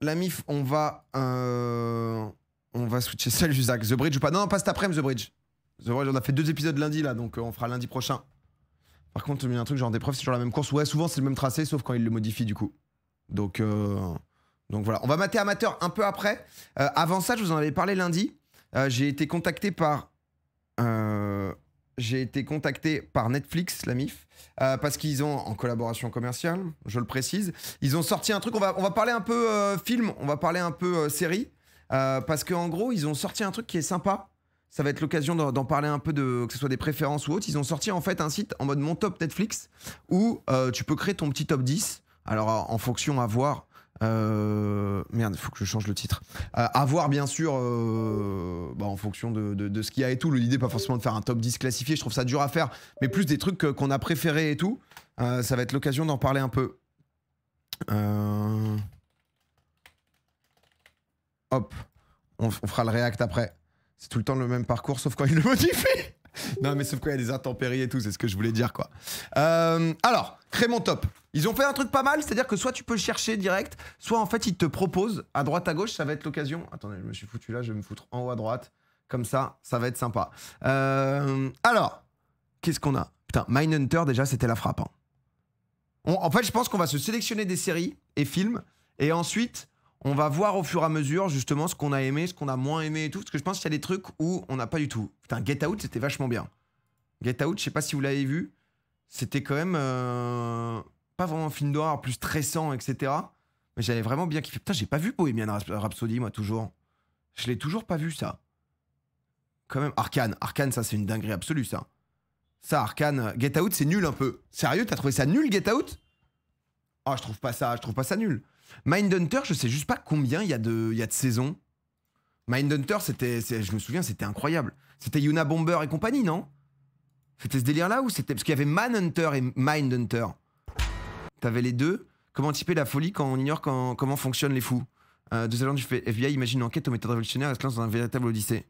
la mif, on va switcher. Salut Zach, The Bridge ou pas? Non, pas cet après-midi, The Bridge. The Bridge, on a fait 2 épisodes lundi là, donc on fera lundi prochain. Par contre, il y a un truc genre des preuves, c'est toujours la même course. Ouais, souvent c'est le même tracé, sauf quand ils le modifient du coup. Donc voilà. On va mater amateur un peu après. Avant ça, je vous en avais parlé lundi. J'ai été contacté par Netflix, la MIF, parce qu'ils ont, en collaboration commerciale, je le précise, ils ont sorti un truc. On va parler un peu film, on va parler un peu série, parce qu'en gros, ils ont sorti un truc qui est sympa. Ça va être l'occasion d'en parler un peu que ce soit des préférences ou autres. Ils ont sorti en fait un site en mode Mon Top Netflix où tu peux créer ton petit top 10. Alors en fonction à voir. Merde, il faut que je change le titre. À voir bien sûr en fonction de ce qu'il y a et tout. L'idée pas forcément de faire un top 10 classifié, je trouve ça dur à faire, mais plus des trucs qu'on a préférés et tout. Ça va être l'occasion d'en parler un peu. Hop, on fera le react après. C'est tout le temps le même parcours, sauf quand il le modifie. Non, mais sauf quand il y a des intempéries et tout, c'est ce que je voulais dire, quoi. Alors, crée mon top. Ils ont fait un truc pas mal, c'est-à-dire que soit tu peux le chercher direct, soit en fait ils te proposent à droite à gauche, ça va être l'occasion. Attendez, je me suis foutu là, je vais me foutre en haut à droite. Comme ça va être sympa. Alors, qu'est-ce qu'on a? Putain, Mindhunter, déjà, c'était la frappe. Hein. En fait, je pense qu'on va se sélectionner des séries et films, et ensuite, on va voir au fur et à mesure, justement, ce qu'on a aimé, ce qu'on a moins aimé et tout, parce que je pense qu'il y a des trucs où on n'a pas du tout. Putain, Get Out, c'était vachement bien. Get Out, je sais pas si vous l'avez vu, c'était quand même pas vraiment un film d'horreur, plus stressant, etc. Mais j'avais vraiment bien kiffé. Putain, j'ai pas vu Bohemian Rhapsody, moi, toujours. Je l'ai toujours pas vu, ça. Quand même, Arcane, ça, c'est une dinguerie absolue, ça. Ça, Arcane, Get Out, c'est nul un peu. Sérieux, t'as trouvé ça nul, Get Out? Oh, je trouve pas ça nul. Mindhunter, je sais juste pas combien il y a de saisons. Mindhunter, je me souviens, c'était incroyable. C'était Yuna Bomber et compagnie, non? C'était ce délire-là ou c'était... Parce qu'il y avait Manhunter et Mindhunter. T'avais les deux. Comment typer la folie quand on ignore comment fonctionnent les fous? Deux agents du FBI imaginent une enquête aux méthodes révolutionnaires et se lance dans un véritable odyssée.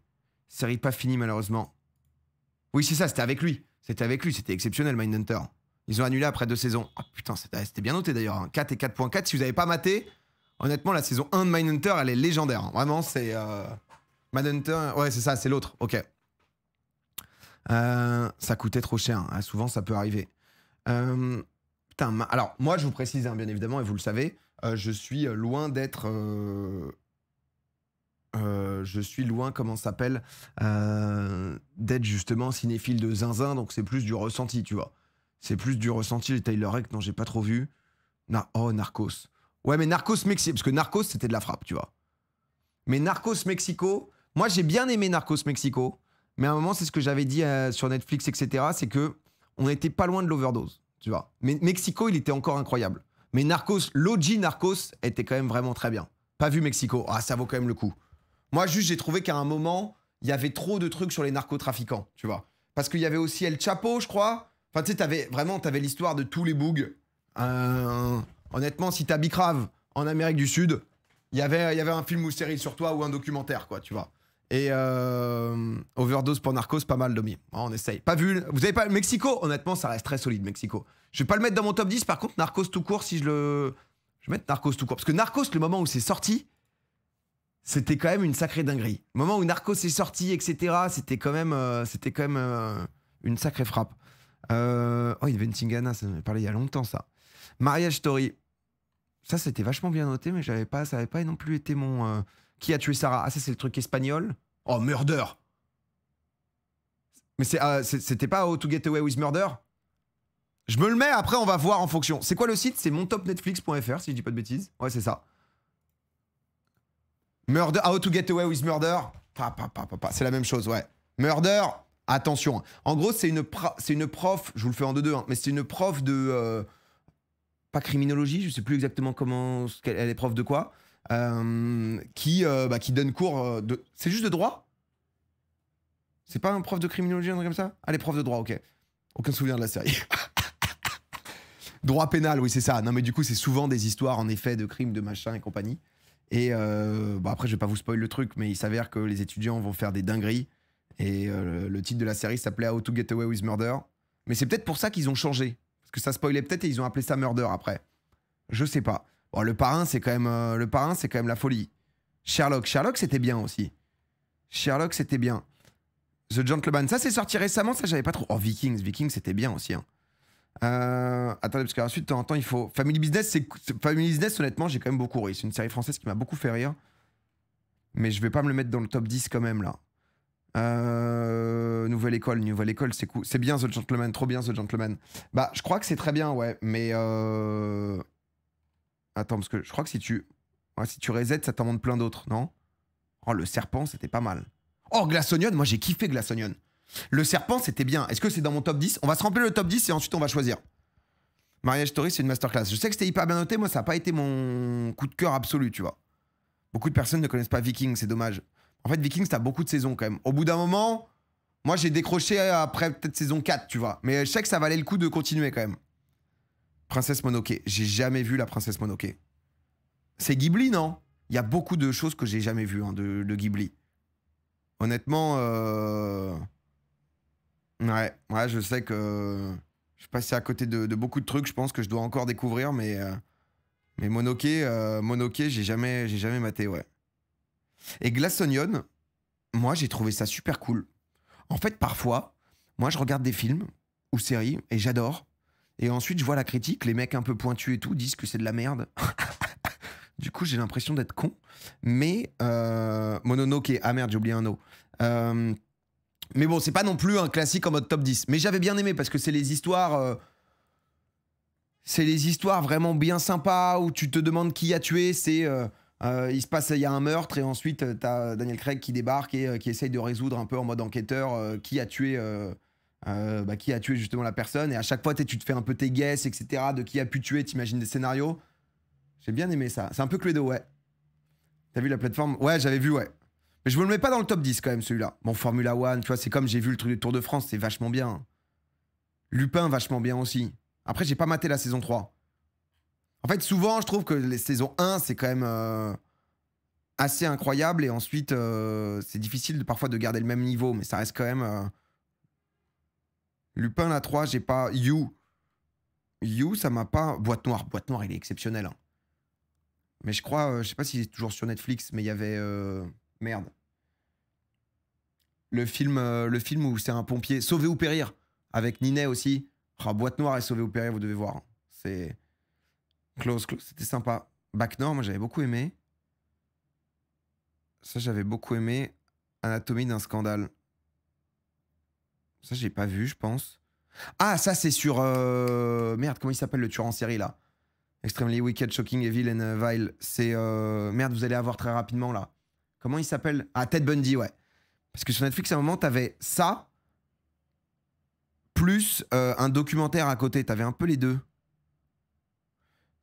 Série pas finie, malheureusement. Oui, c'est ça, c'était avec lui. C'était exceptionnel, Mindhunter. Ils ont annulé après 2 saisons. Ah putain, c'était bien noté d'ailleurs. Hein. 4 et 4.4. Si vous n'avez pas maté, honnêtement, la saison 1 de Mindhunter, elle est légendaire. Hein. Vraiment, c'est... Mindhunter... Ouais, c'est ça, c'est l'autre. Ok. Ça coûtait trop cher. Hein. Souvent, ça peut arriver. Putain, alors, moi, je vous précise, hein, bien évidemment, et vous le savez, je suis loin d'être... je suis loin, comment ça s'appelle, d'être justement cinéphile de zinzin, donc c'est plus du ressenti, tu vois. C'est plus du ressenti, les Tyler Rake, non, j'ai pas trop vu. Oh, Narcos. Ouais, mais Narcos Mexico, parce que Narcos, c'était de la frappe, tu vois. Mais Narcos Mexico, moi, j'ai bien aimé Narcos Mexico, mais à un moment, c'est ce que j'avais dit sur Netflix, etc., c'est que on était pas loin de l'overdose, tu vois. Mais Mexico, il était encore incroyable. Mais Narcos, l'OG Narcos, était quand même vraiment très bien. Pas vu Mexico, ah, ça vaut quand même le coup. Moi, juste, j'ai trouvé qu'à un moment, il y avait trop de trucs sur les narcotrafiquants, tu vois. Parce qu'il y avait aussi El Chapo, je crois. Enfin, tu sais, t'avais l'histoire de tous les bougs. Honnêtement, si t'as Bicrave en Amérique du Sud, il y avait un film ou série sur toi ou un documentaire, quoi, tu vois. Et Overdose pour Narcos, pas mal, Domi. On essaye. Pas vu. Vous avez pas... Mexico, honnêtement, ça reste très solide, Mexico. Je vais pas le mettre dans mon top 10, par contre, Narcos tout court, si je le... Je vais mettre Narcos tout court. Parce que Narcos, le moment où c'est sorti, c'était quand même une sacrée dinguerie. Le moment où Narcos est sorti, etc., c'était quand même une sacrée frappe. Oh, Inventing Anna, ça m'avait parlé il y a longtemps, ça. Marriage Story. Ça, c'était vachement bien noté, mais ça n'avait pas non plus été mon... Qui a tué Sarah? Ah, ça, c'est le truc espagnol. Oh, Murder. Mais c'était pas How to Get Away with Murder? Je me le mets, après, on va voir en fonction. C'est quoi le site? C'est montopnetflix.fr, si je dis pas de bêtises. Ouais, c'est ça. Murder, How to Get Away with Murder. C'est la même chose, ouais. Murder, attention. En gros, c'est une prof, je vous le fais en 2-2, hein, mais c'est une prof de... pas criminologie, je sais plus exactement comment... Elle est prof de quoi, qui donne cours de... C'est juste de droit? C'est pas un prof de criminologie, un truc comme ça? Ah, elle est prof de droit, ok. Aucun souvenir de la série. Droit pénal, oui, c'est ça. Non, mais du coup, c'est souvent des histoires, en effet, de crimes, de machin et compagnie. Et après, je vais pas vous spoiler le truc, mais il s'avère que les étudiants vont faire des dingueries. Et le titre de la série s'appelait How to Get Away with Murder. Mais c'est peut-être pour ça qu'ils ont changé. Parce que ça spoilait peut-être et ils ont appelé ça Murder après. Je sais pas. Oh, le parrain, c'est quand même la folie. Sherlock, c'était bien aussi. Sherlock, c'était bien. The Gentleman, ça c'est sorti récemment, ça j'avais pas trop. Oh, Vikings, c'était bien aussi. Hein. Attendez, parce qu'ensuite, de temps en temps, il faut. Family Business, honnêtement, j'ai quand même beaucoup ri. C'est une série française qui m'a beaucoup fait rire. Mais je vais pas me le mettre dans le top 10 quand même, là. Nouvelle école, c'est cool. C'est bien The Gentleman, trop bien The Gentleman. Bah, je crois que c'est très bien, ouais. Mais. Attends, parce que je crois que si tu reset, ça t'en montre plein d'autres, non? Oh, le serpent, c'était pas mal. Oh, Glass Onion, moi j'ai kiffé Glass Onion. Le serpent, c'était bien. Est-ce que c'est dans mon top 10? On va se remplir le top 10 et ensuite on va choisir. Mariage Story, c'est une masterclass. Je sais que c'était hyper bien noté, moi ça n'a pas été mon coup de cœur absolu, tu vois. Beaucoup de personnes ne connaissent pas Vikings, c'est dommage. En fait, Vikings, t'as beaucoup de saisons quand même. Au bout d'un moment, moi j'ai décroché après peut-être saison 4, tu vois. Mais je sais que ça valait le coup de continuer quand même. Princesse Mononoke. J'ai jamais vu la Princesse Mononoke. C'est Ghibli, non? Il y a beaucoup de choses que j'ai jamais vues hein, de Ghibli. Honnêtement, ouais, je sais que je suis passé à côté de beaucoup de trucs, je pense que je dois encore découvrir, mais Mononoke, j'ai jamais maté, ouais. Et Glass Onion, moi, j'ai trouvé ça super cool. En fait, parfois, moi, je regarde des films ou séries et j'adore. Et ensuite, je vois la critique, les mecs un peu pointus et tout disent que c'est de la merde. Du coup, j'ai l'impression d'être con. Mais Mononoke, ah merde, j'ai oublié un O. Mais bon, c'est pas non plus un classique en mode top 10. Mais j'avais bien aimé parce que c'est les histoires. C'est les histoires vraiment bien sympas où tu te demandes qui a tué. Il y a un meurtre et ensuite t'as Daniel Craig qui débarque et qui essaye de résoudre un peu en mode enquêteur qui a tué justement la personne. Et à chaque fois, tu te fais un peu tes guesses, etc. de qui a pu tuer, t'imagines des scénarios. J'ai bien aimé ça. C'est un peu Cluedo, ouais. T'as vu la plateforme? Ouais, j'avais vu, ouais. Mais je me le mets pas dans le top 10 quand même, celui-là. Bon, Formula One, tu vois, c'est comme j'ai vu le truc du Tour de France, c'est vachement bien. Lupin, vachement bien aussi. Après, j'ai pas maté la saison 3. En fait, souvent, je trouve que les saisons 1, c'est quand même assez incroyable. Et ensuite, c'est difficile parfois de garder le même niveau, mais ça reste quand même. Lupin, la 3, j'ai pas. You, ça m'a pas. Boîte Noire, il est exceptionnel. Hein. Mais je crois, je sais pas s'il est toujours sur Netflix, mais il y avait. Merde. Le film où c'est un pompier. Sauver ou périr. Avec Ninet aussi. Oh, Boîte Noire et Sauver ou périr, vous devez voir. C'est. Close. C'était sympa. Bac Nord, moi j'avais beaucoup aimé. Ça, j'avais beaucoup aimé. Anatomie d'un scandale. Ça, j'ai pas vu, je pense. Ah, ça, c'est sur. Merde, comment il s'appelle le tueur en série là? Extremely Wicked, Shocking, Evil and Vile. C'est. Merde, vous allez avoir très rapidement là. Comment il s'appelle? Ah, Ted Bundy, ouais. Parce que sur Netflix, à un moment, t'avais ça, plus un documentaire à côté. T'avais un peu les deux.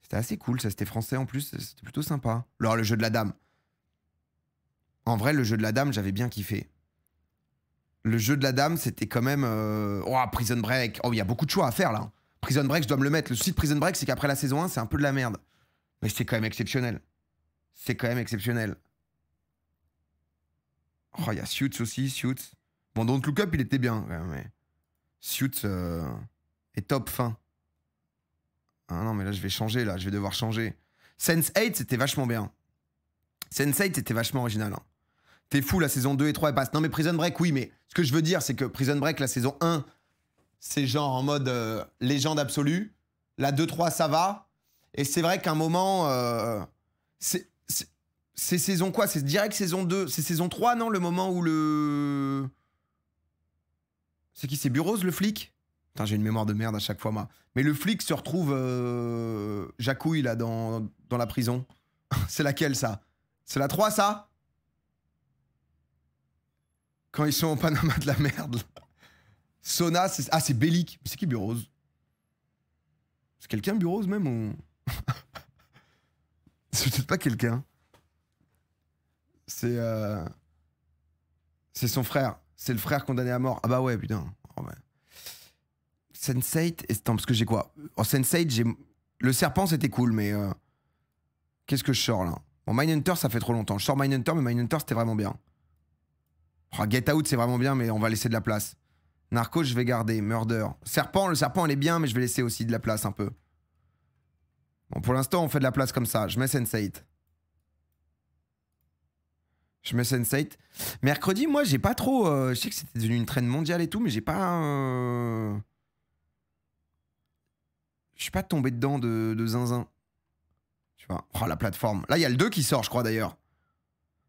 C'était assez cool, ça. C'était français en plus. C'était plutôt sympa. Alors, le jeu de la dame. En vrai, le jeu de la dame, j'avais bien kiffé. Le jeu de la dame, c'était quand même. Oh, Prison Break. Oh, il y a beaucoup de choix à faire là. Prison Break, je dois me le mettre. Le souci de Prison Break, c'est qu'après la saison 1, c'est un peu de la merde. Mais c'est quand même exceptionnel. C'est quand même exceptionnel. Oh, il y a Suits aussi, Suits. Bon, Don't Look Up, il était bien, mais Suits est top fin. Ah non, mais là, je vais changer, là. Je vais devoir changer. Sense8, c'était vachement bien. Sense8, c'était vachement original. Hein. T'es fou, la saison 2 et 3, elle passe. Non, mais Prison Break, oui, mais ce que je veux dire, c'est que Prison Break, la saison 1, c'est genre en mode légende absolue. La 2-3, ça va. Et c'est vrai qu'à un moment, c'est saison quoi? C'est direct saison 2. C'est saison 3, non? Le moment où le... C'est qui? C'est Burroughs, le flic? Putain, j'ai une mémoire de merde à chaque fois, moi. Mais le flic se retrouve jacouille, là, dans la prison. C'est laquelle, ça? C'est la 3, ça? Quand ils sont au Panama de la merde. Sona, c'est... Ah, c'est Bellic. C'est qui Burroughs? C'est quelqu'un, Burroughs, même, ou... C'est peut-être pas quelqu'un. C'est son frère. C'est le frère condamné à mort. Ah bah ouais, putain. Oh ouais. Sense8, attends, parce que j'ai quoi? En Sense8, j'ai... Le serpent, c'était cool, mais... Qu'est-ce que je sors, là? Bon, Mindhunter, ça fait trop longtemps. Je sors Mindhunter, mais Mindhunter, c'était vraiment bien. Oh, Get Out, c'est vraiment bien, mais on va laisser de la place. Narcos, je vais garder. Murder. Le serpent, elle est bien, mais je vais laisser aussi de la place, un peu. Bon, pour l'instant, on fait de la place comme ça. Je mets Sense8. Je mets Sense8. Mercredi, moi, j'ai pas trop... je sais que c'était devenu une traîne mondiale et tout, mais j'ai pas... Je suis pas tombé dedans de zinzin. Tu vois. Oh, la plateforme. Là, il y a le 2 qui sort, je crois, d'ailleurs.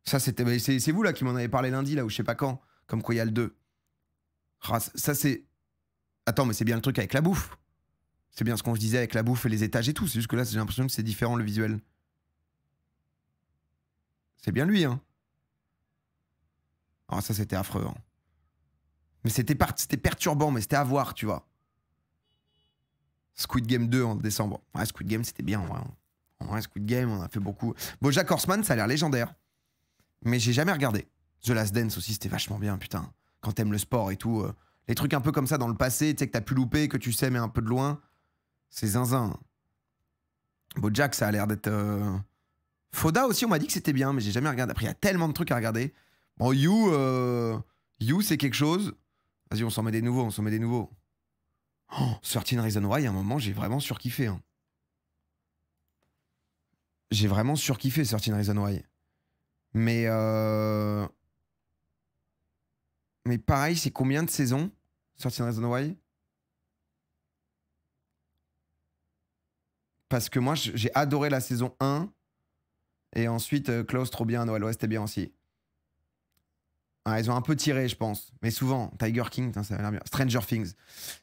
Ça, c'était... C'est vous, là, qui m'en avez parlé lundi, là, ou je sais pas quand. Comme quoi, il y a le 2. Oh, ça, c'est... Attends, mais c'est bien le truc avec la bouffe. C'est bien ce qu'on se disait avec la bouffe et les étages et tout. C'est juste que là, j'ai l'impression que c'est différent, le visuel. C'est bien lui, hein. Oh, ça, c'était affreux, hein. Mais c'était perturbant, mais c'était à voir, tu vois. Squid Game 2 en décembre. Ouais, Squid Game, c'était bien, en vrai. En vrai, Squid Game, on a fait beaucoup. BoJack Horseman, ça a l'air légendaire. Mais j'ai jamais regardé. The Last Dance aussi, c'était vachement bien, putain. Quand t'aimes le sport et tout. Les trucs un peu comme ça dans le passé, tu sais, que t'as pu louper, que tu sais, mais un peu de loin. C'est zinzin. BoJack, ça a l'air d'être... Foda aussi, on m'a dit que c'était bien, mais j'ai jamais regardé. Après, il y a tellement de trucs à regarder. Bon, You, c'est quelque chose. Vas-y, on s'en met des nouveaux, on s'en met des nouveaux. Oh, 13 Reasons Why, à un moment, j'ai vraiment surkiffé. Hein. J'ai vraiment surkiffé 13 Reasons Why. Mais pareil, c'est combien de saisons 13 Reasons Why? Parce que moi, j'ai adoré la saison 1. Et ensuite, Klaus, trop bien. Noël West, c'était bien aussi. Ah, ils ont un peu tiré, je pense. Mais souvent, Tiger King, putain, ça a l'air bien. Stranger Things.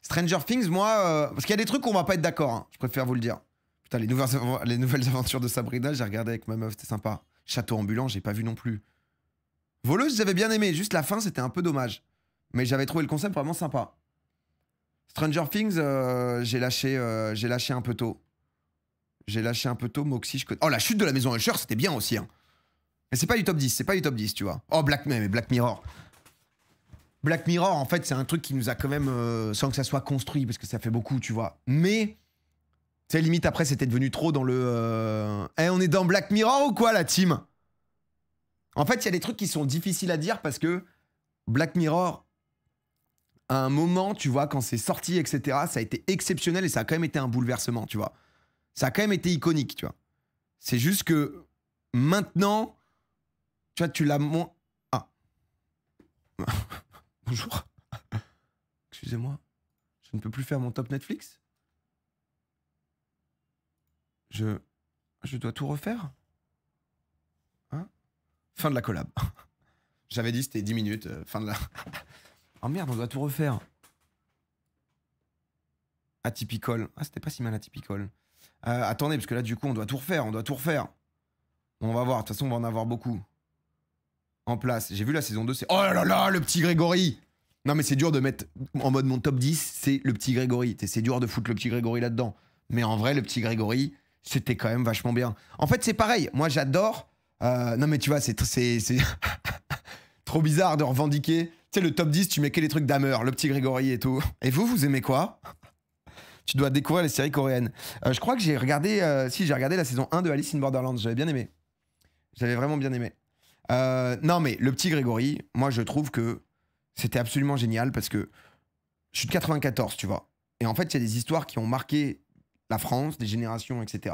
Stranger Things, moi... parce qu'il y a des trucs où on va pas être d'accord. Hein. Je préfère vous le dire. Putain, les nouvelles aventures de Sabrina, j'ai regardé avec ma meuf, c'était sympa. Château ambulant, j'ai pas vu non plus. Voleuse, j'avais bien aimé. Juste la fin, c'était un peu dommage. Mais j'avais trouvé le concept vraiment sympa. Stranger Things, j'ai lâché un peu tôt. J'ai lâché un peu tôt. Moxie, je connais. Oh, la chute de la maison Usher, c'était bien aussi. Hein. Mais c'est pas du top 10, c'est pas du top 10, tu vois. Oh, Black Mirror. Black Mirror, en fait, c'est un truc qui nous a quand même... sans que ça soit construit, parce que ça fait beaucoup, tu vois. Mais... Tu sais, limite, après, c'était devenu trop dans le... on est dans Black Mirror ou quoi, la team? En fait, il y a des trucs qui sont difficiles à dire parce que Black Mirror, à un moment, tu vois, quand c'est sorti, etc., ça a été exceptionnel et ça a quand même été un bouleversement, tu vois. Ça a quand même été iconique, tu vois. C'est juste que maintenant, tu vois, tu l'as... Ah. Bonjour. Excusez-moi. Je ne peux plus faire mon top Netflix? Je dois tout refaire? Hein? Fin de la collab. J'avais dit c'était 10 minutes, fin de la... Oh merde, on doit tout refaire. Atypical. Ah, c'était pas si mal Atypical. Attendez, parce que là, du coup, on doit tout refaire, on doit tout refaire. On va voir, de toute façon, on va en avoir beaucoup. En place. J'ai vu la saison 2, c'est... Oh là là, le petit Grégory! Non, mais c'est dur de mettre en mode mon top 10, c'est le petit Grégory. C'est dur de foutre le petit Grégory là-dedans. Mais en vrai, le petit Grégory, c'était quand même vachement bien. En fait, c'est pareil. Moi, j'adore... non, mais tu vois, c'est trop bizarre de revendiquer. Tu sais, le top 10, tu mets que les trucs d'Hammer, le petit Grégory et tout. Et vous aimez quoi? Tu dois découvrir les séries coréennes. Je crois que j'ai regardé... j'ai regardé la saison 1 de Alice in Borderlands. J'avais bien aimé. J'avais vraiment bien aimé. Non, mais le petit Grégory, moi, je trouve que c'était absolument génial parce que je suis de 94, tu vois. Et en fait, il y a des histoires qui ont marqué la France, des générations, etc.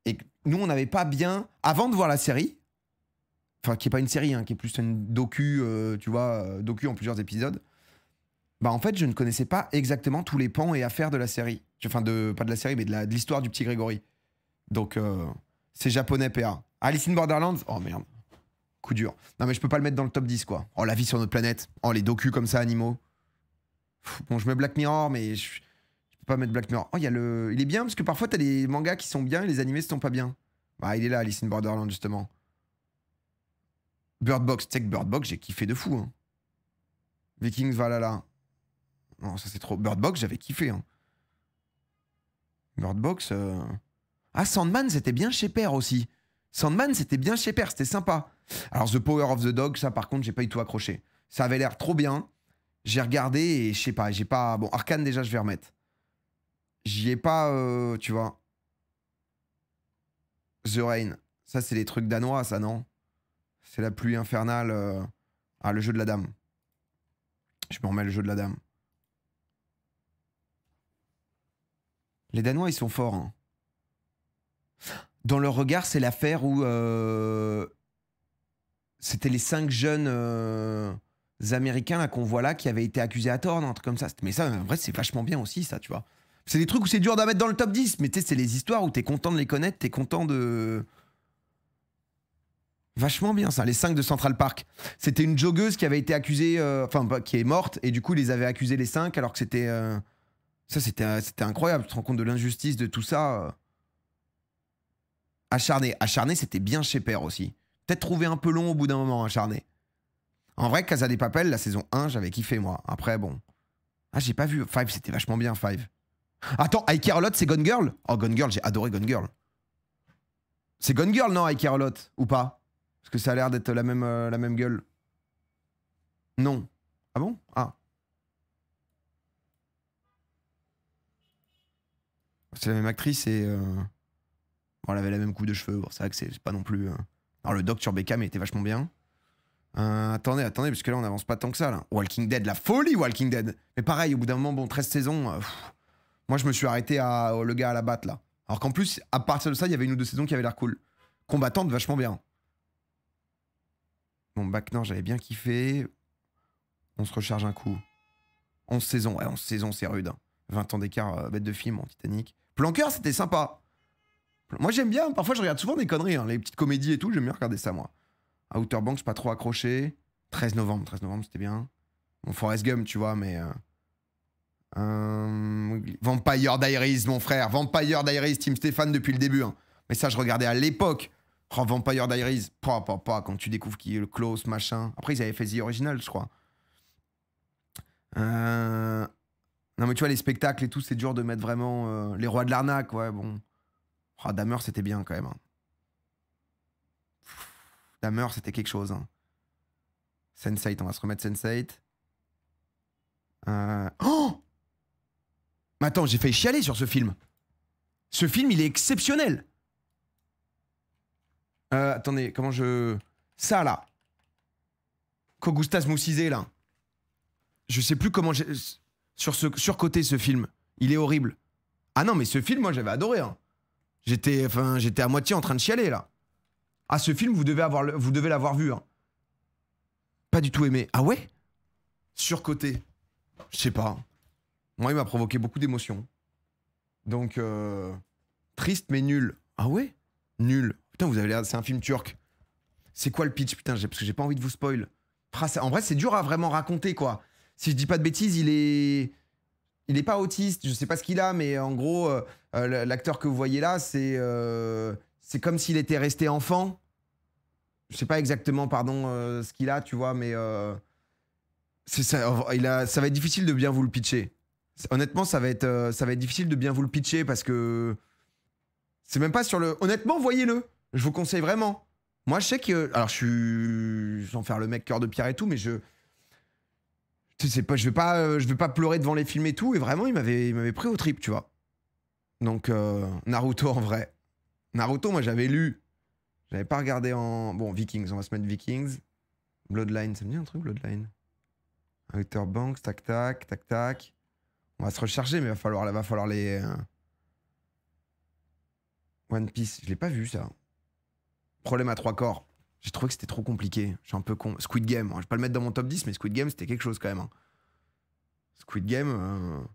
Et nous, on n'avait pas bien... Avant de voir la série, enfin, qui n'est pas une série, hein, qui est plus une docu, tu vois, docu en plusieurs épisodes, bah en fait, je ne connaissais pas exactement tous les pans et affaires de la série. Enfin, pas de la série, mais de l'histoire du petit Grégory. Donc, c'est japonais, PA. Alice in Borderlands, oh merde. Coup dur. Non, mais je peux pas le mettre dans le top 10, quoi. Oh, la vie sur notre planète. Oh, les docus comme ça, animaux. Bon, je mets Black Mirror, mais je peux pas mettre Black Mirror. Oh, il est bien, parce que parfois, t'as des mangas qui sont bien et les animés ne sont pas bien. Bah, il est là, Alice in Borderland, justement. Bird Box. Tu sais que Bird Box, j'ai kiffé de fou. Hein. Vikings Valhalla. Non, ça, c'est trop. Bird Box, j'avais kiffé. Hein. Bird Box... Ah, Sandman, c'était bien chez Père aussi. Sandman, c'était bien chez Père, c'était sympa. Alors, The Power of the Dog, ça, par contre, j'ai pas du tout accroché. Ça avait l'air trop bien. J'ai regardé et je sais pas, j'ai pas... Bon, Arcane, déjà, je vais remettre. J'y ai pas, tu vois. The Rain. Ça, c'est les trucs danois, ça, non? C'est la pluie infernale. Ah, le jeu de la dame. Je me remets le jeu de la dame. Les Danois, ils sont forts. Hein. Dans leur regard, c'est l'affaire où c'était les 5 jeunes Américains là, qu'on voit là qui avaient été accusés à tort, non, un truc comme ça. Mais ça, en vrai, c'est vachement bien aussi, ça, tu vois. C'est des trucs où c'est dur d'en mettre dans le top 10, mais tu sais, c'est les histoires où t'es content de les connaître, t'es content de... Vachement bien, ça. Les 5 de Central Park. C'était une joggeuse qui avait été accusée, enfin, qui est morte, et du coup, ils les avaient accusés les 5, alors que c'était... ça, c'était incroyable. Tu te rends compte de l'injustice de tout ça. Acharné. Acharné, c'était bien chez Père aussi. Peut-être trouvé un peu long au bout d'un moment, Acharné. En vrai, Casa des Papel, la saison 1, j'avais kiffé, moi. Après, bon. Ah, j'ai pas vu. Five, c'était vachement bien, Five. Attends, I Care a Lot, c'est Gone Girl? Oh, Gone Girl, j'ai adoré Gone Girl. C'est Gone Girl, non, I Care a Lot? Ou pas? Parce que ça a l'air d'être la même gueule. Non. Ah bon? Ah. C'est la même actrice et... Bon, elle avait la même coupe de cheveux. Bon, c'est vrai que c'est pas non plus... Alors, le Doc sur Beckham était vachement bien. Attendez, parce que là, on avance pas tant que ça, là. Walking Dead, la folie, Walking Dead. Mais pareil, au bout d'un moment, bon, 13 saisons... moi, je me suis arrêté à le gars à la batte, là. Alors qu'en plus, à partir de ça, il y avait une ou deux saisons qui avaient l'air cool. Combattante, vachement bien. Bon, Bac Nord, j'avais bien kiffé. On se recharge un coup. 11 saisons, ouais, 11 saisons, c'est rude. 20 ans d'écart, bête de film en Titanic. Planqueur, c'était sympa. Moi, j'aime bien. Parfois, je regarde souvent des conneries, hein, les petites comédies et tout. J'aime bien regarder ça, moi. Outer Banks, pas trop accroché. 13 novembre, c'était bien. Bon, Forrest Gump, tu vois, mais... Vampire Diaries, mon frère. Vampire Diaries, Team Stéphane depuis le début. Hein. Mais ça, je regardais à l'époque. Oh, Vampire Diaries, pas, quand tu découvres qui est le Klaus, machin. Après, ils avaient fait The Original, je crois. Non, mais tu vois, les spectacles et tout, c'est dur de mettre vraiment... les rois de l'arnaque, ouais, bon. Oh, Dahmer, c'était bien, quand même. Hein. Dahmer, c'était quelque chose. Hein. Sense8, on va se remettre Sense8. Oh! Mais attends, j'ai failli chialer sur ce film. Ce film, il est exceptionnel. Attendez, comment je... Ça, là. Kogustas Moussizé, là. Je sais plus comment j'ai... Surcoté, ce film. Il est horrible. Ah non, mais ce film, moi, j'avais adoré. Hein. J'étais à moitié en train de chialer, là. Ah, ce film, vous devez l'avoir vu. Hein. Pas du tout aimé. Ah ouais? Surcoté. Je sais pas. Moi, il m'a provoqué beaucoup d'émotions. Donc, triste, mais nul. Ah ouais? Nul. Putain, vous avez l'air... C'est un film turc. C'est quoi le pitch? Putain, parce que j'ai pas envie de vous spoil. En vrai, c'est dur à vraiment raconter, quoi. Si je dis pas de bêtises, il est pas autiste, je sais pas ce qu'il a, mais en gros, l'acteur que vous voyez là, c'est comme s'il était resté enfant. Je sais pas exactement, pardon, ce qu'il a, tu vois, mais ça va être difficile de bien vous le pitcher. Honnêtement, ça va être difficile de bien vous le pitcher parce que c'est même pas sur le... Honnêtement, voyez-le. Je vous conseille vraiment. Moi, je sais que... Alors, je vais en faire le mec cœur de pierre et tout, mais je vais pas pleurer devant les films et tout. Et vraiment, il m'avait pris au trip, tu vois. Donc, Naruto en vrai. Naruto, moi, j'avais lu. J'avais pas regardé en... Bon, Vikings, on va se mettre Vikings. Bloodline, ça me dit un truc, Bloodline? Outer Banks, tac, tac, tac, tac. On va se recharger, mais va falloir les... One Piece, je l'ai pas vu, ça. Problème à 3 corps. J'ai trouvé que c'était trop compliqué. Je suis un peu con. Squid Game, je vais pas le mettre dans mon top 10, mais Squid Game, c'était quelque chose quand même. Hein. Squid Game...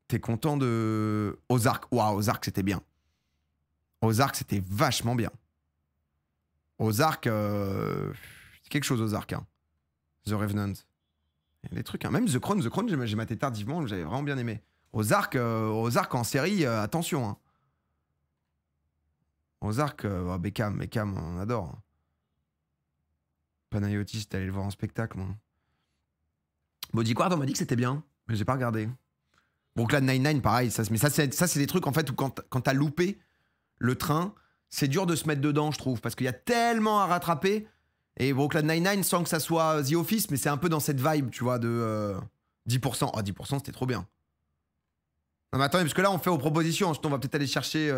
T'es content de... Ozark. Waouh, Ozark, c'était bien. Ozark, c'était vachement bien. Ozark, c'est quelque chose, Ozark. Hein. The Revenant. Il y a des trucs, hein. Même The Crown, j'ai maté tardivement, j'avais vraiment bien aimé. Ozark en série, attention. Hein. Ozark, Beckham, on adore. Hein. Panayotis, j'étais allé le voir en spectacle, moi. Bodyguard, on m'a dit que c'était bien, mais j'ai pas regardé. Brooklyn Nine-Nine, pareil. Mais ça, c'est des trucs, en fait, où quand t'as loupé le train, c'est dur de se mettre dedans, je trouve, parce qu'il y a tellement à rattraper. Et Brooklyn Nine-Nine, sans que ça soit The Office, mais c'est un peu dans cette vibe, tu vois, de 10%. Oh, 10%, c'était trop bien. Non, mais attendez, parce que là, on fait aux propositions. On va peut-être aller chercher...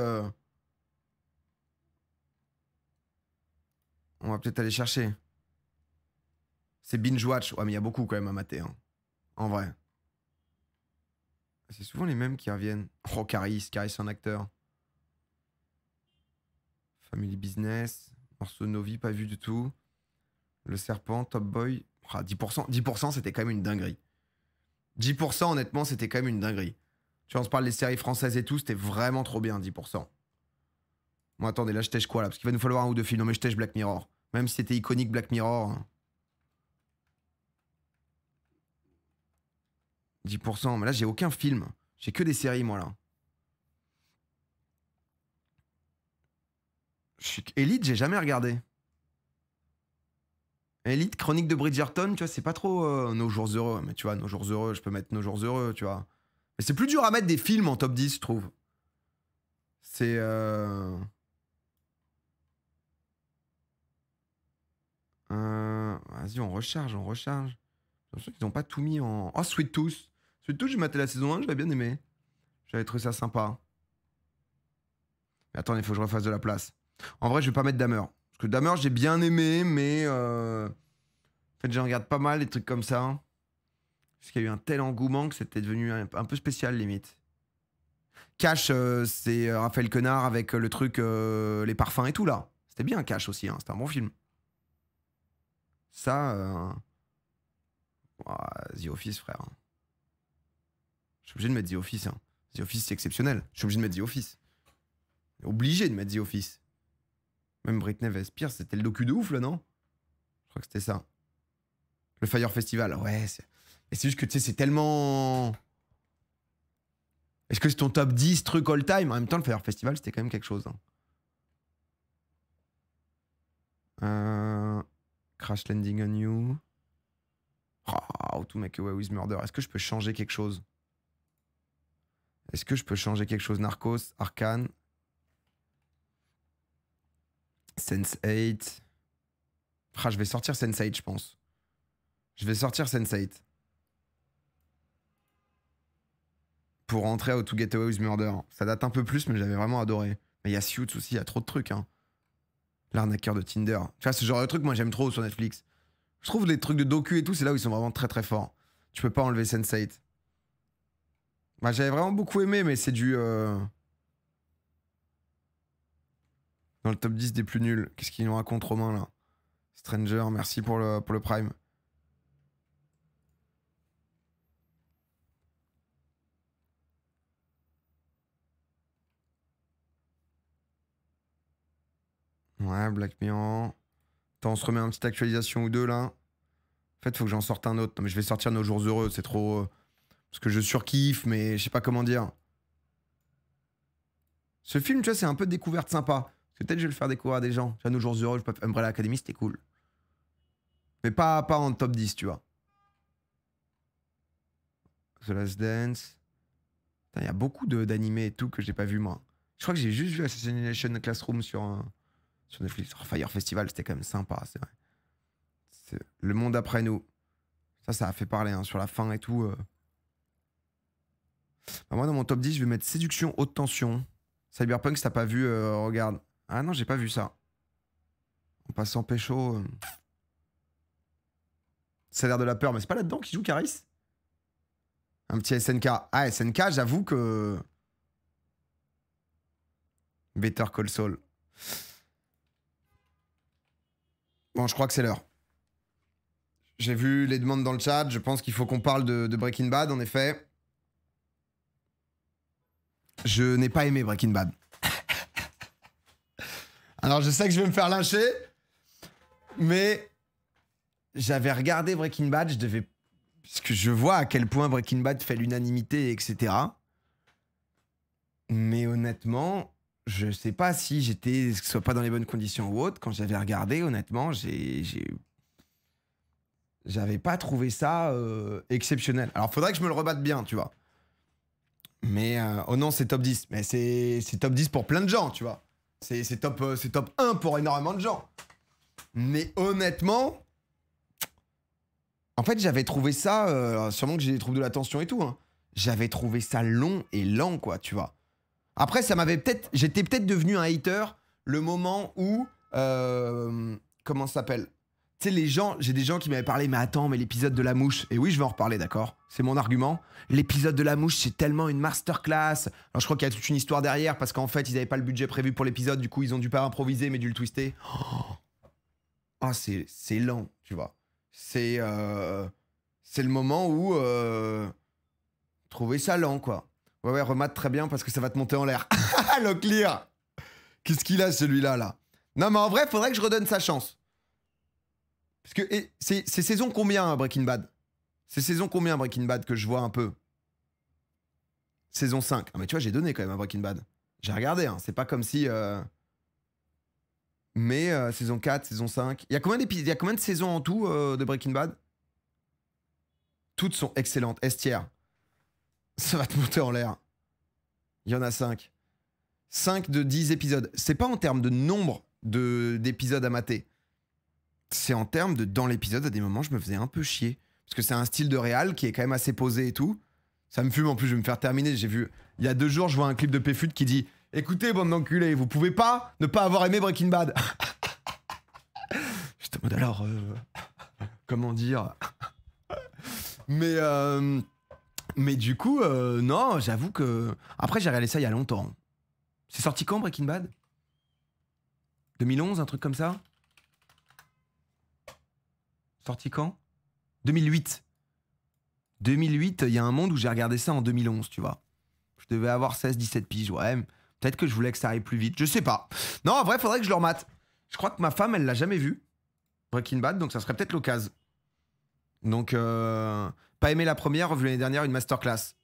On va peut-être aller chercher. C'est Binge Watch. Ouais, mais il y a beaucoup quand même à mater. Hein. En vrai. C'est souvent les mêmes qui reviennent. Oh, Caris, c'est un acteur. Family Business. Morceau de Novi, pas vu du tout. Le Serpent, Top Boy. Ah, 10%, 10% c'était quand même une dinguerie. 10% honnêtement, c'était quand même une dinguerie. Tu vois, on se parle des séries françaises et tout, c'était vraiment trop bien, 10%. Bon, attendez, là, je tèche quoi, là? Parce qu'il va nous falloir un ou deux films. Non, mais je tèche Black Mirror. Même si c'était iconique, Black Mirror. Hein. 10%. Mais là, j'ai aucun film. J'ai que des séries, moi, là. Elite, j'ai jamais regardé. Elite, Chronique de Bridgerton, tu vois, c'est pas trop Nos Jours Heureux. Mais tu vois, Nos Jours Heureux, je peux mettre Nos Jours Heureux, tu vois. Mais c'est plus dur à mettre des films en top 10, je trouve. C'est... Vas-y, on recharge, on recharge. J'ai l'impression qu'ils n'ont pas tout mis en... Oh, Sweet Tooth. Sweet Tooth, j'ai maté la saison 1, je l'avais bien aimé. J'avais trouvé ça sympa. Mais attends, il faut que je refasse de la place. En vrai, je vais pas mettre Dahmer. Parce que Dahmer, j'ai bien aimé, mais... En fait, j'en regarde pas mal, des trucs comme ça. Parce qu'il y a eu un tel engouement que c'était devenu un peu spécial, limite. Cash, c'est Raphaël Quenard avec le truc, les parfums et tout, là. C'était bien, Cash aussi, hein. C'était un bon film. Ça... The Office, frère. Je suis obligé de mettre The Office. Hein. The Office, c'est exceptionnel. Je suis obligé de mettre The Office. Obligé de mettre The Office. Même Britney Spears, c'était le docu de ouf, là, non? Je crois que c'était ça. Le Fire Festival, ouais. Et c'est juste que, tu sais, c'est tellement... Est-ce que c'est ton top 10 truc all time? En même temps, le Fire Festival, c'était quand même quelque chose. Hein. Crash Landing on You. How to Make Away with Murder. Est-ce que je peux changer quelque chose? Est-ce que je peux changer quelque chose? Narcos, Arcane, Sense8. Ah, je vais sortir Sense8, je pense. Je vais sortir Sense8. Pour rentrer à How to Get Away with Murder. Ça date un peu plus, mais j'avais vraiment adoré. Mais il y a Suits aussi, il y a trop de trucs. Hein. L'arnaqueur de Tinder. Tu vois, ce genre de truc, moi, j'aime trop sur Netflix. Je trouve les trucs de docu et tout, c'est là où ils sont vraiment très très forts. Tu peux pas enlever Sense8. Bah, j'avais vraiment beaucoup aimé, mais c'est du... Dans le top 10 des plus nuls. Qu'est-ce qu'ils nous racontent, Romain, là? Stranger, merci pour le Prime. Ouais, Black Mirror. Attends, on se remet une petite actualisation ou deux, là. En fait, faut que j'en sorte un autre. Non, mais je vais sortir Nos Jours Heureux, c'est trop... Parce que je surkiffe, mais je sais pas comment dire. Ce film, tu vois, c'est un peu de découverte sympa. Parce que peut-être je vais le faire découvrir à des gens. Tu vois, Nos Jours Heureux, Umbrella Academy, c'était cool. Mais pas en top 10, tu vois. The Last Dance. Il y a beaucoup d'animés et tout que j'ai pas vu, moi. Je crois que j'ai juste vu Assassination Classroom sur Netflix. Oh, Fire Festival, c'était quand même sympa, c'est vrai. Le monde après nous. Ça a fait parler hein, sur la fin et tout. Bah, moi, dans mon top 10, je vais mettre Séduction, Haute Tension. Cyberpunk, si t'as pas vu, regarde. Ah non, j'ai pas vu ça. En passant pécho. Ça a l'air de la peur, mais c'est pas là-dedans qui joue Caris? Un petit SNK. Ah, SNK, j'avoue que... Better Call Saul. Bon, je crois que c'est l'heure. J'ai vu les demandes dans le chat. Je pense qu'il faut qu'on parle de Breaking Bad, en effet. Je n'ai pas aimé Breaking Bad. Alors, je sais que je vais me faire lyncher, mais j'avais regardé Breaking Bad, je devais... Parce que je vois à quel point Breaking Bad fait l'unanimité, etc. Mais honnêtement, je sais pas si j'étais... que ce soit pas dans les bonnes conditions ou autre. Quand j'avais regardé, honnêtement, j'avais pas trouvé ça exceptionnel. Alors, faudrait que je me le rebatte bien, tu vois. Mais, oh non, c'est top 10. Mais c'est top 10 pour plein de gens, tu vois. C'est top 1 pour énormément de gens. Mais honnêtement, en fait, j'avais trouvé ça, sûrement que j'ai des troubles de l'attention et tout, hein. J'avais trouvé ça long et lent, quoi, tu vois. Après, ça m'avait peut-être... J'étais peut-être devenu un hater le moment où... comment ça s'appelle? Tu sais, les gens, j'ai des gens qui m'avaient parlé, mais attends, mais l'épisode de la mouche, et oui, je vais en reparler, d'accord? C'est mon argument. L'épisode de la mouche, c'est tellement une masterclass. Alors, je crois qu'il y a toute une histoire derrière, parce qu'en fait, ils n'avaient pas le budget prévu pour l'épisode, du coup, ils ont dû pas improviser, mais dû le twister. Ah, c'est lent, tu vois. C'est le moment où trouver ça lent, quoi. Ouais, remate très bien, parce que ça va te monter en l'air. Le clear. Qu'est-ce qu'il a, celui-là, là? Non, mais en vrai, faudrait que je redonne sa chance. Parce que c'est saison combien, Breaking Bad? C'est saison combien, Breaking Bad, que je vois un peu? Saison 5. Ah, mais tu vois, j'ai donné quand même à Breaking Bad. J'ai regardé, hein. C'est pas comme si... Mais saison 4, saison 5... Il y a combien d'épisodes? Il y a combien de saisons en tout de Breaking Bad? Toutes sont excellentes. Estière. Ça va te monter en l'air. Il y en a 5. 5 de 10 épisodes. C'est pas en termes de nombre d'épisodes à mater. C'est en termes de... Dans l'épisode, à des moments, je me faisais un peu chier. Parce que c'est un style de réal qui est quand même assez posé et tout. Ça me fume, en plus, je vais me faire terminer. J'ai vu... Il y a 2 jours, je vois un clip de Péfut qui dit « Écoutez, bande d'enculés, vous pouvez pas ne pas avoir aimé Breaking Bad. » J'étais en mode alors... comment dire. Mais du coup, non, j'avoue que... Après, j'ai regardé ça il y a longtemps. C'est sorti quand, Breaking Bad? 2011, un truc comme ça? Sorti quand? 2008. 2008, il y a un monde où j'ai regardé ça en 2011, tu vois. Je devais avoir 16-17 piges, ouais. Peut-être que je voulais que ça aille plus vite, je sais pas. Non, en vrai, faudrait que je le remate. Je crois que ma femme, elle l'a jamais vu, Breaking Bad, donc ça serait peut-être l'occasion. Donc, pas aimé la première, revu l'année dernière, une masterclass.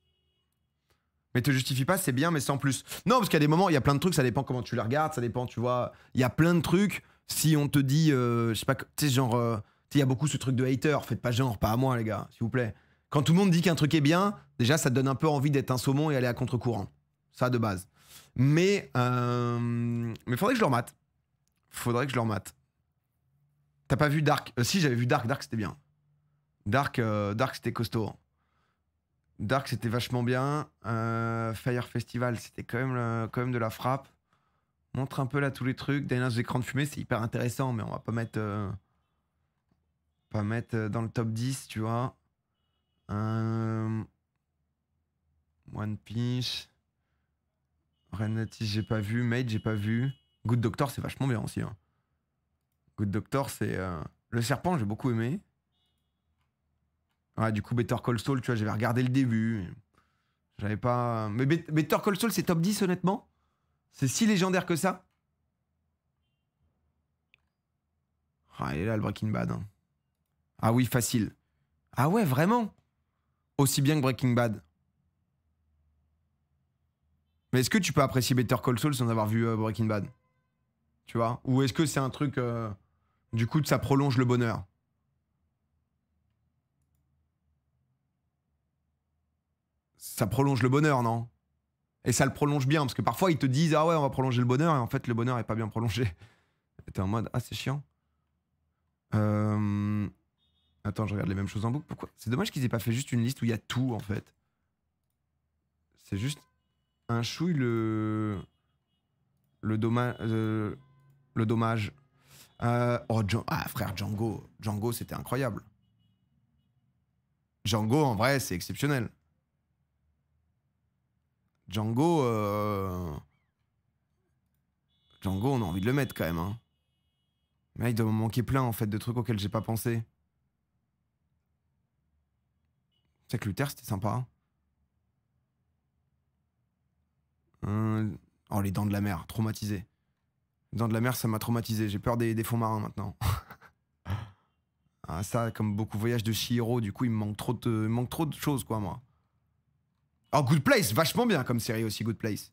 Mais te justifie pas, c'est bien, mais sans plus. Non, parce qu'il y a des moments, il y a plein de trucs, ça dépend comment tu les regardes, ça dépend, tu vois. Il y a plein de trucs, si on te dit, je sais pas, tu sais, genre... il y a beaucoup ce truc de hater, faites pas genre, pas à moi les gars, s'il vous plaît. Quand tout le monde dit qu'un truc est bien, déjà ça te donne un peu envie d'être un saumon et aller à contre-courant. Ça de base. Mais faudrait que je le remate. Faudrait que je le remate. T'as pas vu Dark? Si, j'avais vu Dark, Dark c'était bien. Dark c'était costaud. Dark c'était vachement bien. Fire Festival c'était quand même de la frappe. Montre un peu là tous les trucs. Derniers écrans de fumée, c'est hyper intéressant, mais on va pas mettre... dans le top 10, tu vois. One Piece. Renatis, j'ai pas vu. Made, j'ai pas vu. Good Doctor, c'est vachement bien aussi. Hein. Good Doctor, c'est... Le Serpent, j'ai beaucoup aimé. Ouais, du coup, Better Call Saul, tu vois, j'avais regardé le début. J'avais pas... Mais Better Call Saul, c'est top 10, honnêtement? C'est si légendaire que ça? Ah, il est là, le Breaking Bad. Hein. Ah oui, facile. Ah ouais, vraiment? Aussi bien que Breaking Bad. Mais est-ce que tu peux apprécier Better Call Saul sans avoir vu Breaking Bad? Tu vois? Ou est-ce que c'est un truc... du coup, ça prolonge le bonheur? Ça prolonge le bonheur, non? Et ça le prolonge bien, parce que parfois, ils te disent « Ah ouais, on va prolonger le bonheur », et en fait, le bonheur est pas bien prolongé. Et t'es en mode « Ah, c'est chiant. » Attends, je regarde les mêmes choses en boucle. Pourquoi? C'est dommage qu'ils aient pas fait juste une liste où il y a tout, en fait. C'est juste un chouille le dommage. Le dommage. Frère, Django. Django, c'était incroyable. Django, en vrai, c'est exceptionnel. Django, Django, on a envie de le mettre quand même. Hein. Mais il doit me manquer plein, en fait, de trucs auxquels j'ai pas pensé. C'est que Luther, c'était sympa. Oh, les dents de la mer, traumatisé. Les dents de la mer, ça m'a traumatisé. J'ai peur des fonds marins maintenant. Ah, ça, comme beaucoup voyage de Chihiro, du coup, il me manque trop de choses, quoi, moi. Oh, Good Place, vachement bien comme série aussi, Good Place.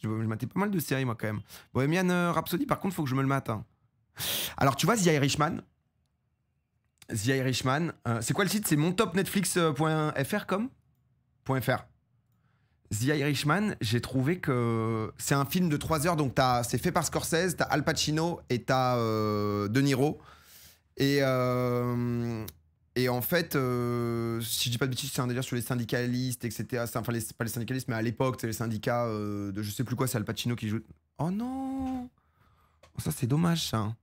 Je matais pas mal de séries, moi, quand même. Bohemian Rhapsody, par contre, faut que je me le mate. Hein. Alors, tu vois, The Irishman. The Irishman, c'est quoi le site? C'est montopnetflix.fr comme .fr. The Irishman, j'ai trouvé que c'est un film de 3 heures, donc c'est fait par Scorsese, t'as Al Pacino et t'as De Niro. Et en fait, si je dis pas de bêtises, c'est un délire sur les syndicalistes, etc. Enfin, pas les syndicalistes, mais à l'époque, c'est les syndicats de je sais plus quoi, c'est Al Pacino qui joue. Oh non! Ça, c'est dommage, ça.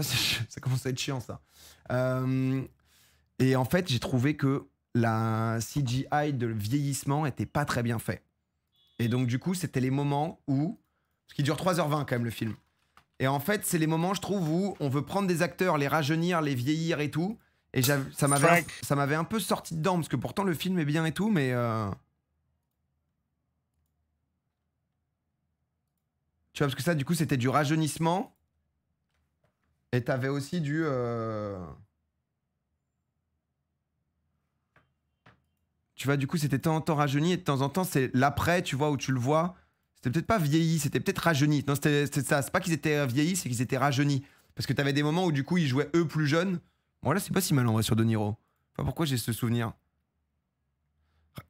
Ça commence à être chiant, ça. Et en fait, j'ai trouvé que la CGI de vieillissement était pas très bien fait. Et donc, du coup, c'était les moments où... Parce qu'il dure 3h20 quand même, le film. Et en fait, c'est les moments, je trouve, où on veut prendre des acteurs, les rajeunir, les vieillir et tout. Et ça m'avait un peu sorti dedans, parce que pourtant, le film est bien et tout, mais... Tu vois, parce que ça, du coup, c'était du rajeunissement. Et t'avais aussi du... Tu vois, du coup, c'était de temps en temps rajeuni et de temps en temps, c'est l'après, tu vois, où tu le vois. C'était peut-être pas vieilli, c'était peut-être rajeuni. Non, c'était ça. C'est pas qu'ils étaient vieillis, c'est qu'ils étaient rajeunis. Parce que t'avais des moments où, du coup, ils jouaient eux plus jeunes. Bon, là, c'est pas si mal en vrai sur De Niro. Je sais pas pourquoi j'ai ce souvenir.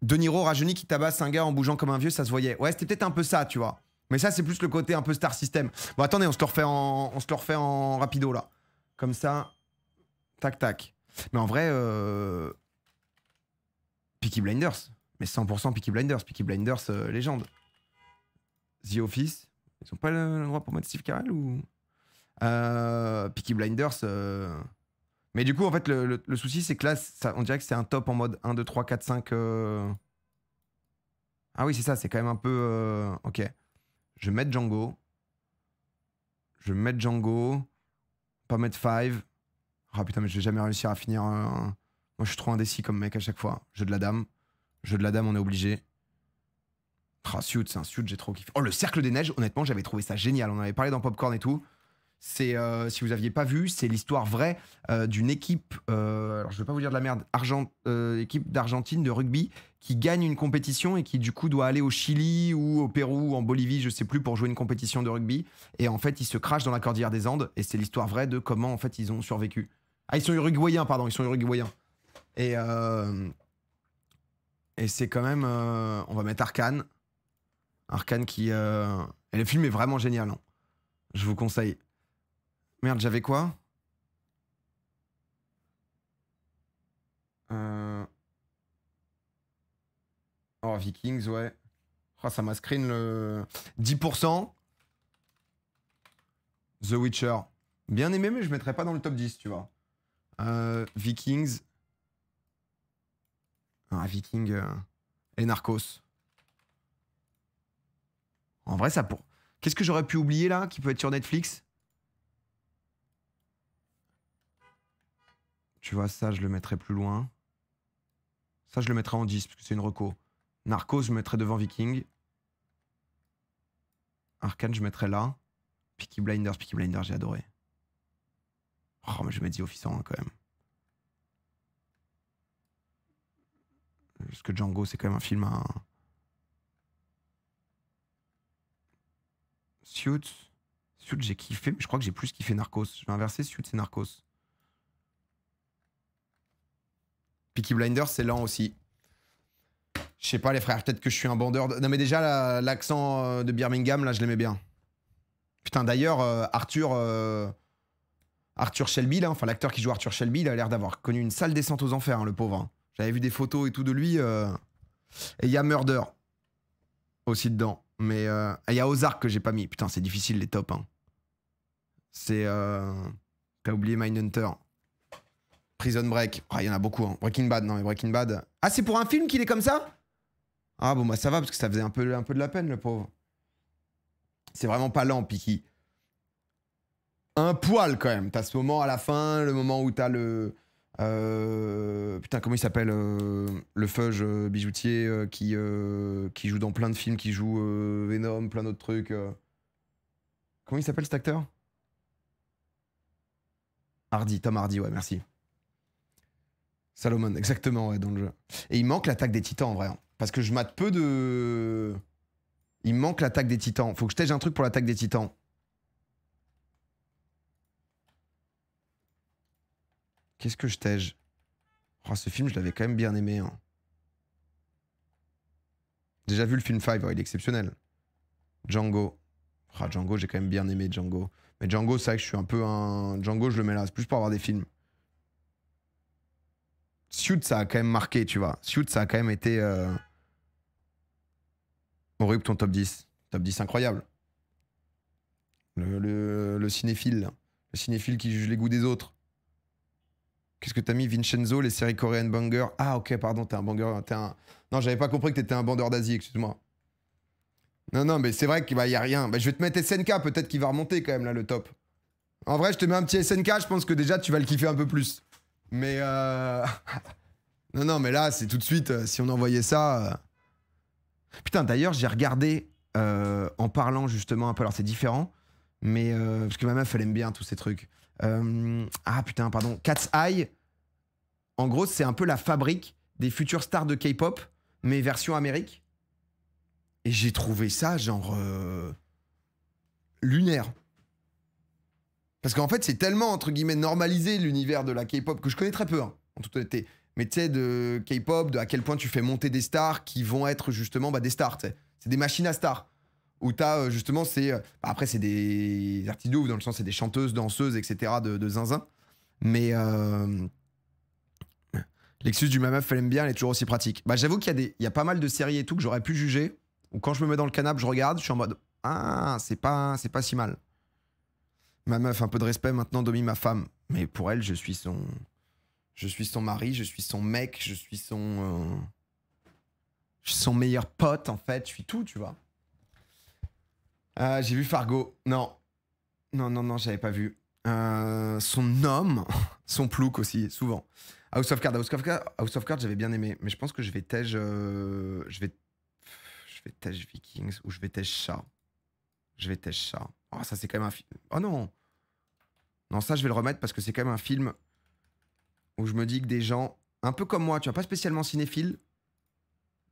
De Niro rajeuni qui tabasse un gars en bougeant comme un vieux, ça se voyait. Ouais, c'était peut-être un peu ça, tu vois. Mais ça, c'est plus le côté un peu Star System. Bon, attendez, on se le refait en rapido, là. Comme ça. Tac, tac. Mais en vrai, Peaky Blinders. Mais 100% Peaky Blinders. Peaky Blinders, légende. The Office. Ils ont pas le droit pour mettre Steve Carell ou... Peaky Blinders. Mais du coup, en fait, le souci, c'est que là, on dirait que c'est un top en mode 1, 2, 3, 4, 5. Ah oui, c'est ça, c'est quand même un peu... Ok. Je vais mettre Django. Je vais mettre Django. Pas mettre 5. Ah putain, mais je vais jamais réussir à finir. Moi, je suis trop indécis comme mec à chaque fois. Jeu de la dame. Jeu de la dame, on est obligé. Ah, Suits, c'est un Suits, j'ai trop kiffé. Oh, le Cercle des Neiges, honnêtement, j'avais trouvé ça génial. On en avait parlé dans Popcorn et tout. C'est, si vous aviez pas vu, c'est l'histoire vraie d'une équipe, alors je vais pas vous dire de la merde, équipe d'Argentine de rugby qui gagne une compétition et qui du coup doit aller au Chili ou au Pérou ou en Bolivie, je sais plus, pour jouer une compétition de rugby. Et en fait, ils se crachent dans la cordillère des Andes et c'est l'histoire vraie de comment en fait ils ont survécu. Ah, ils sont uruguayens, pardon, ils sont uruguayens. Et, et c'est quand même, on va mettre Arcane. Arcane qui... Et le film est vraiment génial, hein. Je vous conseille. Merde, j'avais quoi? Oh, Vikings, ouais. Oh, ça m'a screen le 10%. The Witcher. Bien aimé, mais je mettrais pas dans le top 10, tu vois. Vikings. Ah, Viking et Narcos. En vrai, ça pour... Qu'est-ce que j'aurais pu oublier là, qui peut être sur Netflix? Tu vois, ça, je le mettrais plus loin. Ça, je le mettrais en 10, parce que c'est une reco. Narcos, je mettrais devant Viking. Arcane, je mettrais là. Peaky Blinders, j'ai adoré. Oh, mais je vais mettre The Office en 1 quand même. Parce que Django, c'est quand même un film à... Suits, j'ai kiffé, mais je crois que j'ai plus kiffé Narcos. Je vais inverser, Suits et Narcos. Peaky Blinders, c'est lent aussi. Je sais pas, les frères, peut-être que je suis un bandeur. Non, mais déjà, l'accent de Birmingham, là, je l'aimais bien. Putain, d'ailleurs, Arthur Shelby, là, enfin, l'acteur qui joue Arthur Shelby, il a l'air d'avoir connu une sale descente aux enfers, hein, le pauvre. Hein. J'avais vu des photos et tout de lui. Et il y a Murder aussi dedans. Mais il y a Ozark que j'ai pas mis. Putain, c'est difficile, les tops. Hein. C'est... T'as oublié Mindhunter. Prison Break. Ah, il y en a beaucoup. Hein. Breaking Bad. Non, mais Breaking Bad... Ah, c'est pour un film qu'il est comme ça? Ah bon, bah ça va, parce que ça faisait un peu de la peine, le pauvre. C'est vraiment pas lent, Piki. Un poil, quand même. T'as ce moment à la fin, le moment où t'as le... putain, comment il s'appelle le Fudge bijoutier qui joue dans plein de films, qui joue Venom, plein d'autres trucs. Comment il s'appelle cet acteur? Hardy, Tom Hardy, ouais, merci. Salomon, exactement, ouais, dans le jeu. Et il manque l'attaque des titans, en vrai. Hein. Parce que je mate peu de... Il me manque l'attaque des titans. Faut que je tège un truc pour l'attaque des titans. Qu'est-ce que je tège? Oh, ce film, je l'avais quand même bien aimé. Hein. Déjà vu le film 5, il est exceptionnel. Django. Oh, Django, j'ai quand même bien aimé Django. Mais Django, c'est vrai que je suis un peu un... Django, je le mets là. C'est plus pour avoir des films. Suits, ça a quand même marqué, tu vois. Suits, ça a quand même été... Horrible ton top 10. Top 10 incroyable. Le cinéphile. Le Le cinéphile qui juge les goûts des autres. Qu'est-ce que t'as mis, Vincenzo, les séries coréennes banger? Ah, ok, pardon, t'es un banger. Non, j'avais pas compris que t'étais un bandeur d'Asie, excuse-moi. Non, mais c'est vrai qu'il y a rien. Bah, je vais te mettre SNK, peut-être qu'il va remonter quand même, là, le top. En vrai, je te mets un petit SNK, je pense que déjà, tu vas le kiffer un peu plus. Mais non, mais là, c'est tout de suite, si on envoyait ça... Putain, d'ailleurs, j'ai regardé, en parlant justement un peu, alors c'est différent, mais parce que ma meuf, elle aime bien tous ces trucs. Ah putain, pardon. Cat's Eye, en gros, c'est un peu la fabrique des futures stars de K-pop, mais version Amérique. Et j'ai trouvé ça, genre... lunaire. Parce qu'en fait, c'est tellement, entre guillemets, normalisé l'univers de la K-pop, que je connais très peu, hein, en toute honnêteté. Mais tu sais, de K-pop, de à quel point tu fais monter des stars qui vont être justement des stars, tu sais. C'est des machines à stars. Où t'as justement, c'est. Après, c'est des artistes de ouf, dans le sens, c'est des chanteuses, danseuses, etc. de zinzin. Mais. L'excuse du ma meuf, elle aime bien, elle est toujours aussi pratique. Bah, j'avoue qu'il y a pas mal de séries et tout que j'aurais pu juger. Ou quand je me mets dans le canapé, je regarde, je suis en mode. Ah, c'est pas si mal. Ma meuf, un peu de respect, maintenant, Domi, ma femme. Mais pour elle, je suis son mari, je suis son mec, je suis son meilleur pote, en fait. Je suis tout, tu vois. J'ai vu Fargo. Non, j'avais pas vu. Son homme, son plouc aussi, souvent. House of Cards, j'avais bien aimé. Mais je pense que je vais tège Vikings ou je vais tège Chat. Oh, ça, c'est quand même un film. Oh non. Non, ça, je vais le remettre parce que c'est quand même un film où je me dis que des gens, un peu comme moi, tu vois, pas spécialement cinéphile,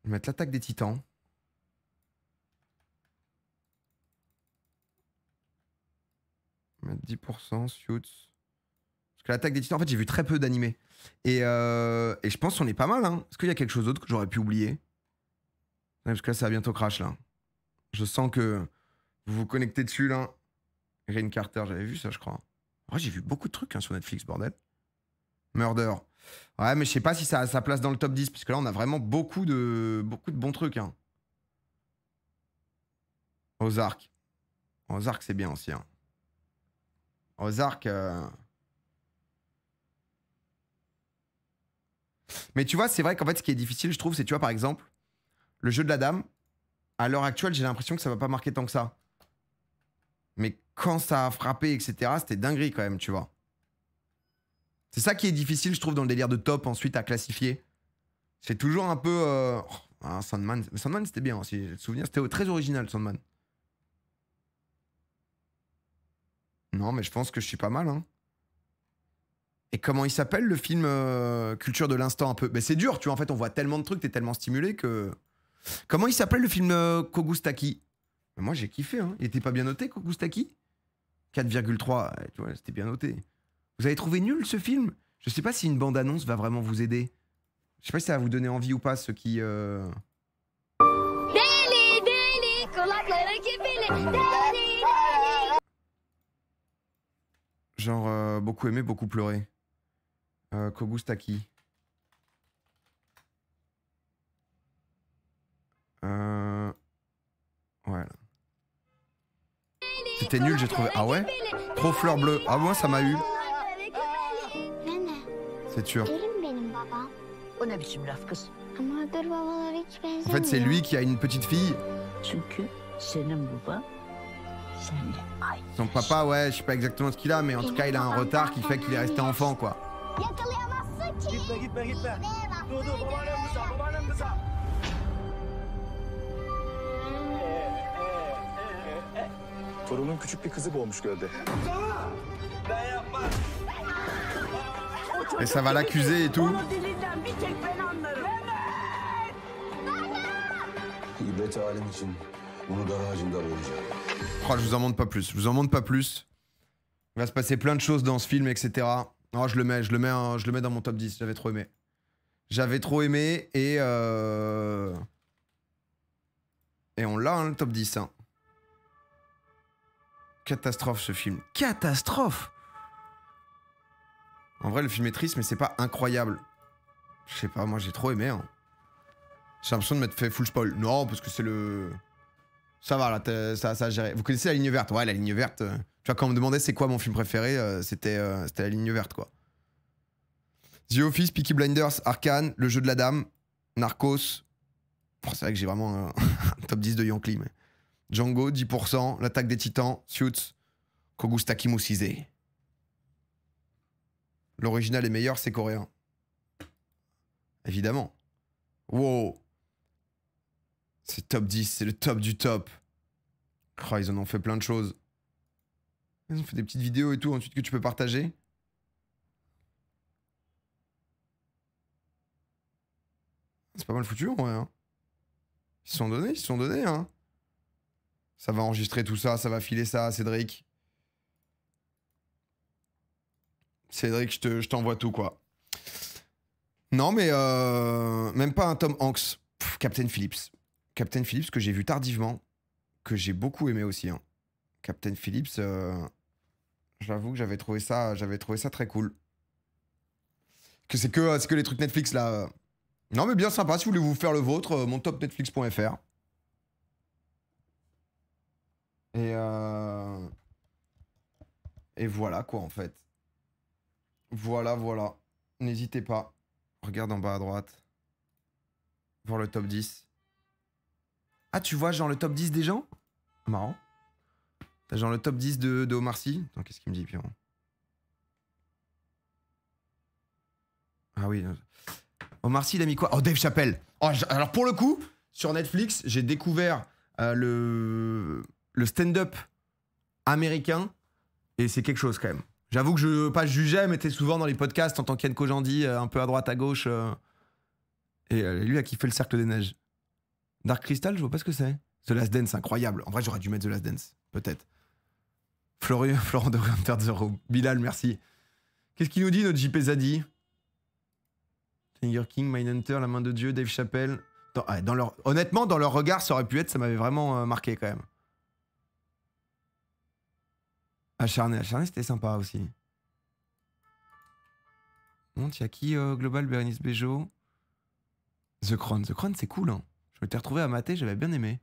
je vais mettre l'Attaque des Titans. Je vais mettre 10%, Suits. Parce que l'Attaque des Titans, en fait, j'ai vu très peu d'animés. Et je pense qu'on est pas mal, hein. Est-ce qu'il y a quelque chose d'autre que j'aurais pu oublier? Ouais, parce que là, ça va bientôt crash, là. Je sens que vous vous connectez dessus, là. Green Carter, j'avais vu ça, je crois. Ouais, j'ai vu beaucoup de trucs hein, sur Netflix, bordel. Murder. Ouais, mais je sais pas si ça a sa place dans le top 10, parce que là, on a vraiment beaucoup de bons trucs. Hein. Ozark. Ozark, c'est bien aussi. Hein. Ozark... Mais tu vois, c'est vrai qu'en fait, ce qui est difficile, je trouve, c'est, tu vois, par exemple, le jeu de la dame, à l'heure actuelle, j'ai l'impression que ça va pas marquer tant que ça. Mais quand ça a frappé, etc., c'était dinguerie quand même, tu vois. C'est ça qui est difficile, je trouve, dans le délire de top ensuite à classifier. C'est toujours un peu... Sandman. Mais Sandman, c'était bien aussi. J'ai le souvenir, c'était très original, Sandman. Non, mais je pense que je suis pas mal. Hein. Et comment il s'appelle le film Culture de l'instant un peu? Ben, c'est dur, tu vois. En fait, on voit tellement de trucs, t'es tellement stimulé que... Comment il s'appelle le film Kogustaki? Moi, j'ai kiffé. Hein. Il était pas bien noté, Kogustaki? 4,3. Tu vois, c'était bien noté. Vous avez trouvé nul ce film? Je sais pas si une bande-annonce va vraiment vous aider. Je sais pas si ça va vous donner envie ou pas, ceux qui... Genre, beaucoup aimé, beaucoup pleuré. Kogustaki. Voilà. C'était nul, j'ai trouvé. Ah ouais? Trop fleur bleue. Ah moi, ça m'a eu. C'est sûr. En fait, c'est lui qui a une petite fille. Son papa, ouais, je sais pas exactement ce qu'il a, mais en tout cas, il a un retard qui fait qu'il est resté enfant, quoi. Torunun küçük bir kızı boğmuş gölde. Et ça va l'accuser et tout. İbret alem için bunu dar ağacında bulacağım. Oh, je vous en montre pas plus. Je vous en montre pas plus. Il va se passer plein de choses dans ce film, etc. Oh, je le mets dans mon top 10. J'avais trop aimé. J'avais trop aimé et on l'a, hein, le top 10. Hein. Catastrophe ce film. Catastrophe! En vrai, le film est triste, mais c'est pas incroyable. Je sais pas, moi j'ai trop aimé. Hein. J'ai l'impression de m'être fait full spoil. Non, parce que c'est le Ça va, là, ça a géré. Vous connaissez la ligne verte? Ouais, la ligne verte. Tu vois, quand on me demandait c'est quoi mon film préféré, c'était la ligne verte, quoi. The Office, Peaky Blinders, Arcane, Le Jeu de la Dame, Narcos. Oh, c'est vrai que j'ai vraiment un top 10 de Yankee, mais... Django, 10%, L'Attaque des Titans, Suits, Kogustaki Musise. L'original est meilleur, c'est coréen. Évidemment. Wow. C'est top 10, c'est le top du top. Oh, ils en ont fait plein de choses. Ils ont fait des petites vidéos et tout ensuite que tu peux partager. C'est pas mal foutu en vrai. Hein. Ils se sont donnés. Hein. Ça va enregistrer tout ça, ça va filer ça à Cédric. Cédric, je t'envoie tout quoi. Non mais même pas un Tom Hanks. Pff, Captain Phillips. Captain Phillips que j'ai vu tardivement. Que j'ai beaucoup aimé aussi. Hein. Captain Phillips, j'avoue que j'avais trouvé ça très cool. Que c'est que les trucs Netflix là. Non mais bien sympa, si vous voulez vous faire le vôtre, mon top netflix.fr. Et voilà quoi en fait. Voilà. N'hésitez pas. Regarde en bas à droite. Voir le top 10. Ah tu vois genre le top 10 des gens? Marrant. T'as genre le top 10 de Omar Sy. Attends, qu'est-ce qu'il me dit Pierrot? Ah oui. Omar Sy, il a mis quoi? Oh, Dave Chappelle. Oh, alors pour le coup, sur Netflix, j'ai découvert le stand-up américain et c'est quelque chose quand même. J'avoue que je jugeais, mais t'es souvent dans les podcasts en tant qu'Yann Kojandi, un peu à droite, à gauche. Et lui a kiffé le Cercle des Neiges. Dark Crystal, je vois pas ce que c'est. The Last Dance, incroyable. En vrai, j'aurais dû mettre The Last Dance. Peut-être. Florent de Hunter Zero. Bilal, merci. Qu'est-ce qu'il nous dit, notre JP Zadi? Tiger King, Mindhunter, La Main de Dieu, Dave Chappelle. Honnêtement, dans leur regard, ça aurait pu être, ça m'avait vraiment marqué quand même. Acharné, c'était sympa aussi. Bon, t'y a qui Global, Bérénice Bejo? The Crown, c'est cool. Hein. Je m'étais retrouvé à mater, j'avais bien aimé.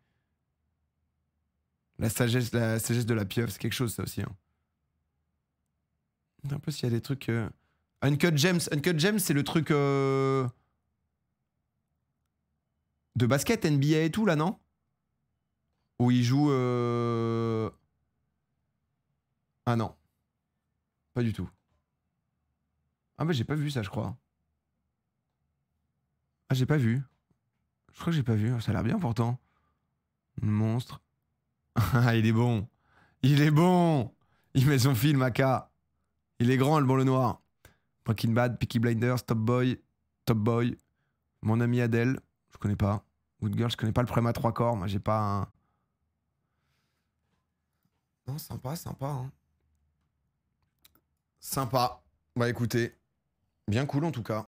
La sagesse de la pieuvre, c'est quelque chose ça aussi. Hein. Un peu s'il y a des trucs. Uncut Gems, c'est le truc de basket NBA et tout là, non? Où il joue. Ah non, pas du tout. Ah bah j'ai pas vu ça, je crois. Ah j'ai pas vu. Je crois que j'ai pas vu. Ça a l'air bien pourtant. Le monstre. Ah il est bon. Il est bon. Il met son film à K. Il est grand, le bon le noir. Breaking Bad, Peaky Blinders, Top Boy. Mon ami Adèle, je connais pas. Good Girl, je connais pas le Préma 3 corps. Moi, j'ai pas un. Non, sympa. Hein. Sympa. Bah écoutez, bien cool en tout cas.